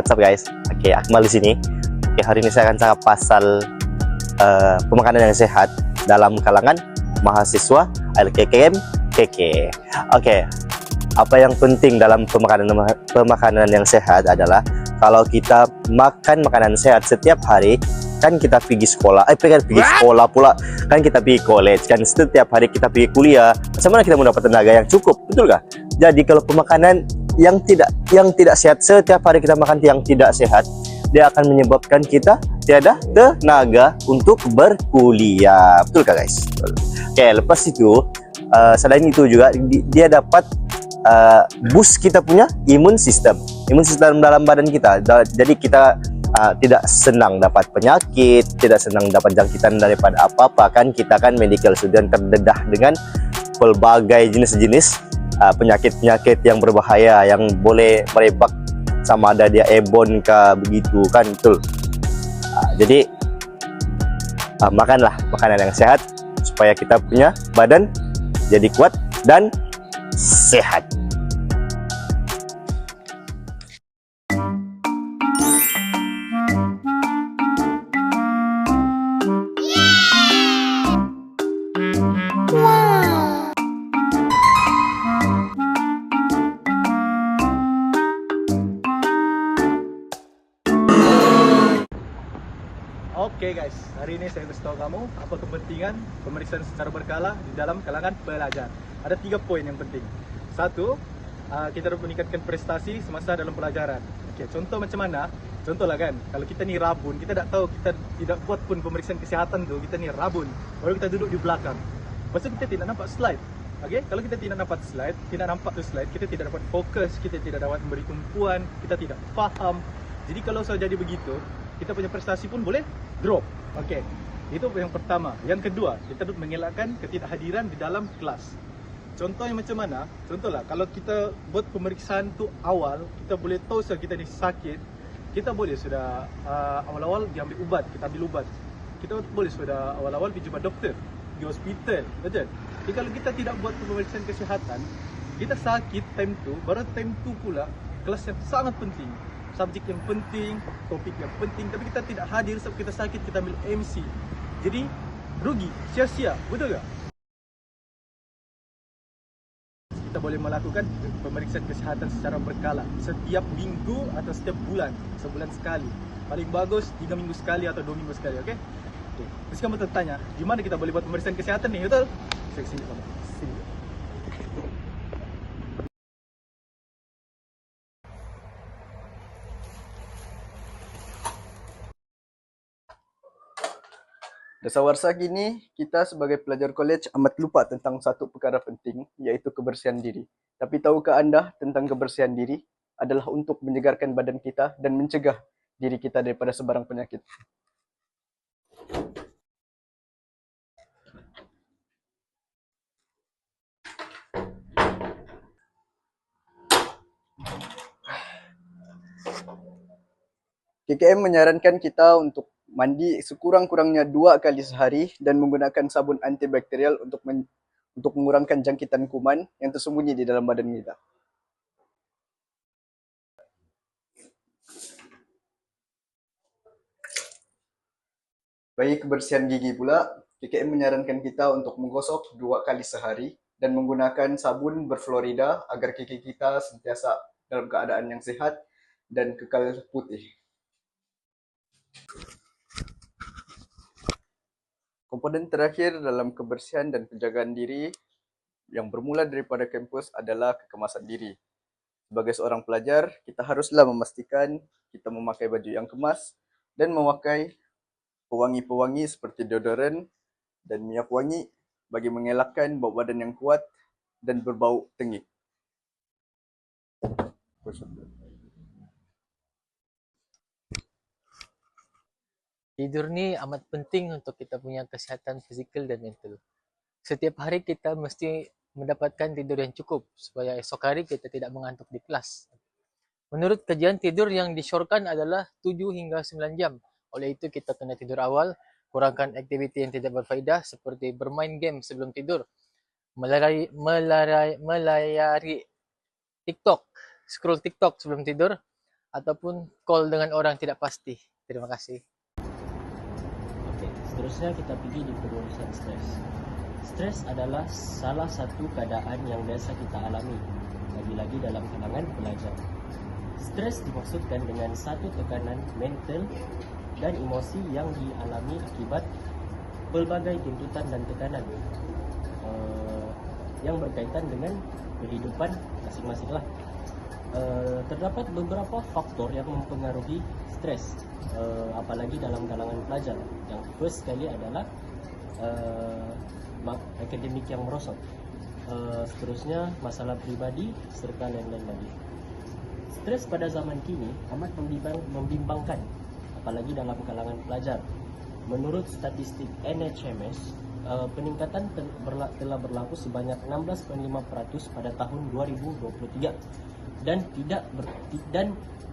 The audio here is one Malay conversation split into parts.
What's up guys? Oke, Akmal di sini. Oke, hari ini saya akan cakap pasal pemakanan yang sehat dalam kalangan mahasiswa LKKM KK. Oke, apa yang penting dalam pemakanan yang sehat adalah kalau kita makan makanan sehat setiap hari, kan kita pergi sekolah, pergi sekolah pula, kan kita pergi college, kan setiap hari kita pergi kuliah. Bagaimana kita mendapat tenaga yang cukup, betul kah? Jadi kalau pemakanan yang tidak sehat, setiap hari kita makan yang tidak sehat, dia akan menyebabkan kita tiada tenaga untuk berkuliah, betul kah guys? Oke, lepas itu selain itu juga dia dapat boost kita punya imun sistem dalam badan kita. Jadi kita tidak senang dapat penyakit, tidak senang dapat jangkitan daripada apa-apa, kan kita kan medical student terdedah dengan pelbagai jenis-jenis penyakit-penyakit yang berbahaya yang boleh merebak, sama ada dia airborne kah, begitu kan, betul. Jadi makanlah makanan yang sehat supaya kita punya badan jadi kuat dan sehat. Oke guys, hari ini saya kasih tahu kamu apa kepentingan pemeriksaan secara berkala di dalam kalangan pelajar. Ada 3 poin yang penting. Satu, kita harus meningkatkan prestasi semasa dalam pelajaran. Oke, contoh macam mana? Contohlah kan, kalau kita ni rabun, kita tak tahu, kita tidak buat pun pemeriksaan kesihatan tu, kita ni rabun, baru kita duduk di belakang. Lepas tu kita tidak nampak slide. Oke, kalau kita tidak nampak slide, kita tidak dapat fokus, kita tidak dapat memberi tumpuan, kita tidak faham. Jadi kalau sudah jadi begitu, kita punya prestasi pun boleh drop. Oke, itu yang pertama. Yang kedua, kita harus mengelakkan ketidakhadiran di dalam kelas. Contohnya macam mana? Contohlah, kalau kita buat pemeriksaan tu awal, kita boleh tahu kalau kita ni sakit, kita boleh sudah awal-awal diambil ubat, kita ambil ubat. Kita boleh sudah awal-awal pergi jumpa doktor, di hospital, betul? Jadi kalau kita tidak buat pemeriksaan kesihatan, kita sakit time tu, baru time tu pula kelas yang sangat penting, subjek yang penting, topik yang penting, tapi kita tidak hadir sebab kita sakit, kita ambil MC. Jadi rugi, sia-sia, betul tak? Kita boleh melakukan pemeriksaan kesihatan secara berkala, setiap minggu atau setiap bulan, sebulan sekali. Paling bagus 3 minggu sekali atau 2 minggu sekali, okey? Okey. Terus kamu tertanya, di mana kita boleh buat pemeriksaan kesihatan ni, betul? Sini kamu. Sini. Dasawarsa kini, kita sebagai pelajar college amat lupa tentang satu perkara penting, yaitu kebersihan diri. Tapi tahukah anda tentang kebersihan diri adalah untuk menyegarkan badan kita dan mencegah diri kita daripada sebarang penyakit. KKM menyarankan kita untuk mandi sekurang-kurangnya 2 kali sehari dan menggunakan sabun antibakterial untuk mengurangkan jangkitan kuman yang tersembunyi di dalam badan kita. Bagi kebersihan gigi pula, KKM menyarankan kita untuk menggosok 2 kali sehari dan menggunakan sabun berfluorida agar gigi kita sentiasa dalam keadaan yang sehat dan kekal putih. Komponen terakhir dalam kebersihan dan penjagaan diri yang bermula daripada kampus adalah kekemasan diri. Sebagai seorang pelajar, kita haruslah memastikan kita memakai baju yang kemas dan memakai pewangi-pewangi seperti deodoran dan minyak wangi bagi mengelakkan bau badan yang kuat dan berbau tengik. Tidur ni amat penting untuk kita punya kesihatan fizikal dan mental. Setiap hari kita mesti mendapatkan tidur yang cukup supaya esok hari kita tidak mengantuk di kelas. Menurut kajian, tidur yang disyorkan adalah 7 hingga 9 jam. Oleh itu kita kena tidur awal, kurangkan aktiviti yang tidak berfaedah seperti bermain game sebelum tidur, melayari TikTok, scroll TikTok sebelum tidur, ataupun call dengan orang tidak pasti. Terima kasih. Oke, seterusnya kita pergi di pengurusan stres. Stres adalah salah satu keadaan yang biasa kita alami, lagi-lagi dalam kalangan pelajar. Stres dimaksudkan dengan satu tekanan mental dan emosi yang dialami akibat pelbagai tuntutan dan tekanan yang berkaitan dengan kehidupan masing-masing lah. Terdapat beberapa faktor yang mempengaruhi stres, apalagi dalam kalangan pelajar. Yang first sekali adalah akademik yang merosot, seterusnya masalah pribadi serta lain-lain lagi. Stres pada zaman kini amat membimbangkan, apalagi dalam kalangan pelajar. Menurut statistik NHMS, peningkatan telah berlaku sebanyak 16,5% pada tahun 2023 dan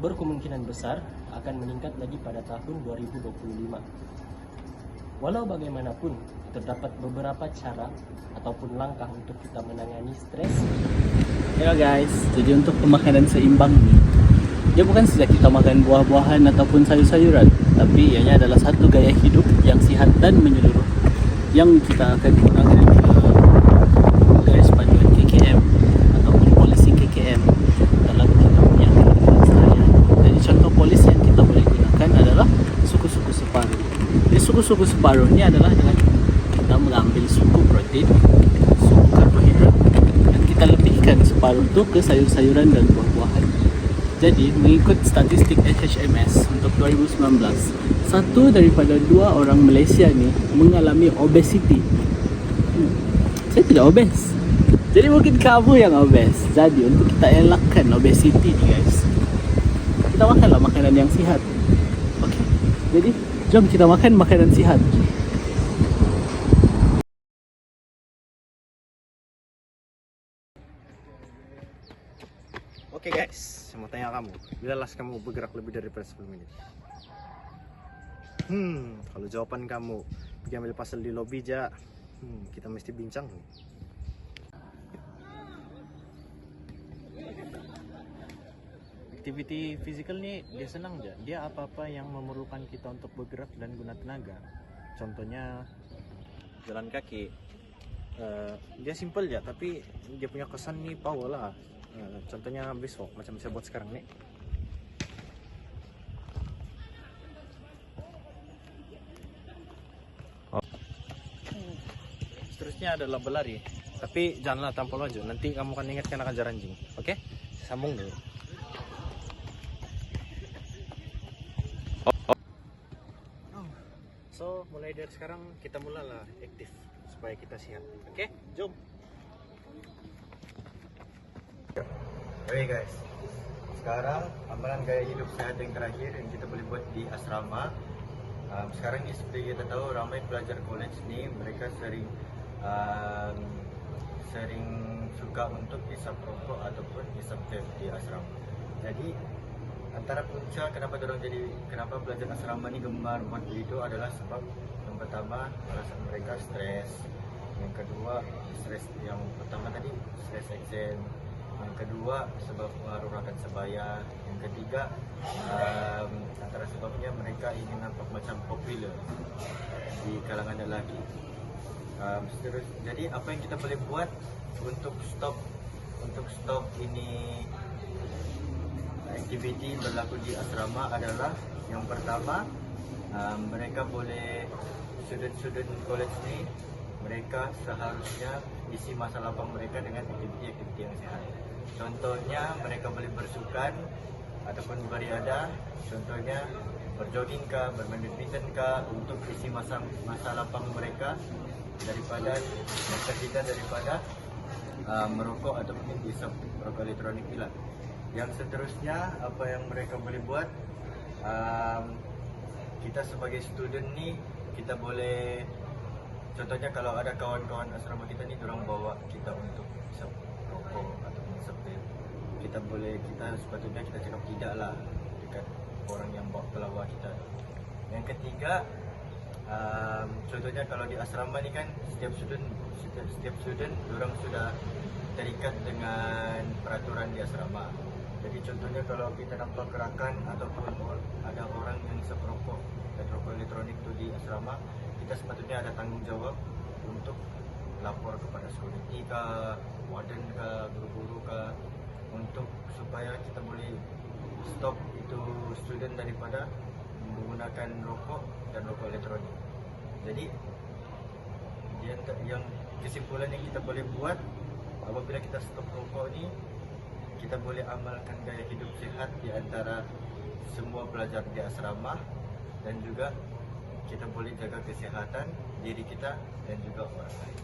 berkemungkinan besar akan meningkat lagi pada tahun 2025. Walau bagaimanapun, terdapat beberapa cara ataupun langkah untuk kita menangani stres. Hello guys, jadi untuk pemakanan seimbang ni, dia bukan saja kita makan buah-buahan ataupun sayur-sayuran, tapi ianya adalah satu gaya hidup yang sihat dan menyeluruh yang kita akan gunakan garis panduan KKM ataupun polisi KKM dalam kita punya kehidupan seharian. Jadi contoh polisi yang kita boleh gunakan adalah suku-suku separuh. Jadi suku-suku separuh ni adalah dengan kita mengambil suku protein, suku karbohidrat, dan kita lebihkan separuh tu ke sayur-sayuran dan buah-buahan. Jadi mengikut statistik NHMS untuk 2019, satu daripada dua orang Malaysia ni mengalami obesity. Saya tidak obes. Jadi mungkin kamu yang obes. Jadi untuk kita elakkan obesity ni guys, kita makanlah makanan yang sihat. Okey. Jadi jom kita makan makanan sihat. Oke guys, saya mau tanya kamu, bila last kamu bergerak lebih daripada 10 menit? Kalau jawaban kamu pergi ambil pasal di lobi aja, kita mesti bincang. Aktiviti fisikal nih dia senang aja. Dia apa-apa yang memerlukan kita untuk bergerak dan guna tenaga. Contohnya jalan kaki. Dia simple ya, tapi dia punya kesan nih power lah. Contohnya besok macam saya buat sekarang nih. Seterusnya adalah berlari, tapi janganlah tanpa laju, nanti kamu akan ingat kena kejar anjing. Oke? Sambung dulu. So mulai dari sekarang kita mulailah aktif supaya kita sehat. Oke? Jom. Oke guys, sekarang amalan gaya hidup sehat yang terakhir yang kita boleh buat di asrama. Sekarang ni seperti kita tahu, ramai pelajar college ni mereka sering suka untuk hisap rokok ataupun hisap vape di asrama. Jadi antara punca kenapa pelajar asrama ni gemar buat begitu adalah sebab yang pertama alasan mereka stres, yang kedua yang pertama tadi stres exam, yang kedua sebab pengaruh rakan sebaya, yang ketiga antara sebabnya mereka ingin nampak macam popular di kalangan lelaki. Jadi apa yang kita boleh buat untuk stop ini aktiviti berlaku di asrama adalah yang pertama, mereka boleh student college ni mereka seharusnya isi masa lapang mereka dengan aktiviti-aktiviti yang sehat. Contohnya mereka boleh bersukan ataupun beriadah, contohnya berjogging kah, bermain badminton kah, untuk isi masa lapang mereka daripada merokok ataupun hisap rokok elektronik pula. Yang seterusnya apa yang mereka boleh buat, kita sebagai student ni kita boleh, contohnya kalau ada kawan-kawan asrama kita ni dorang bawa kita untuk hisap rokok ataupun hisap vape, kita sepatutnya kita cakap tidak lah dekat orang yang bawa pelawak kita. Yang ketiga, contohnya kalau di asrama ni kan setiap student dorang sudah terikat dengan peraturan di asrama. Jadi contohnya kalau kita nampak gerakan ataupun ada orang yang isap rokok dan rokok elektronik itu di asrama, kita sepatutnya ada tanggung jawab untuk lapor kepada security ke, warden ke, guru-guru ke, untuk supaya kita boleh stop itu student daripada menggunakan rokok dan rokok elektronik. Jadi yang kesimpulan yang kita boleh buat, apabila kita stop rokok ni, kita boleh amalkan gaya hidup sihat di antara semua pelajar di asrama, dan juga kita boleh jaga kesihatan diri kita dan juga orang lain.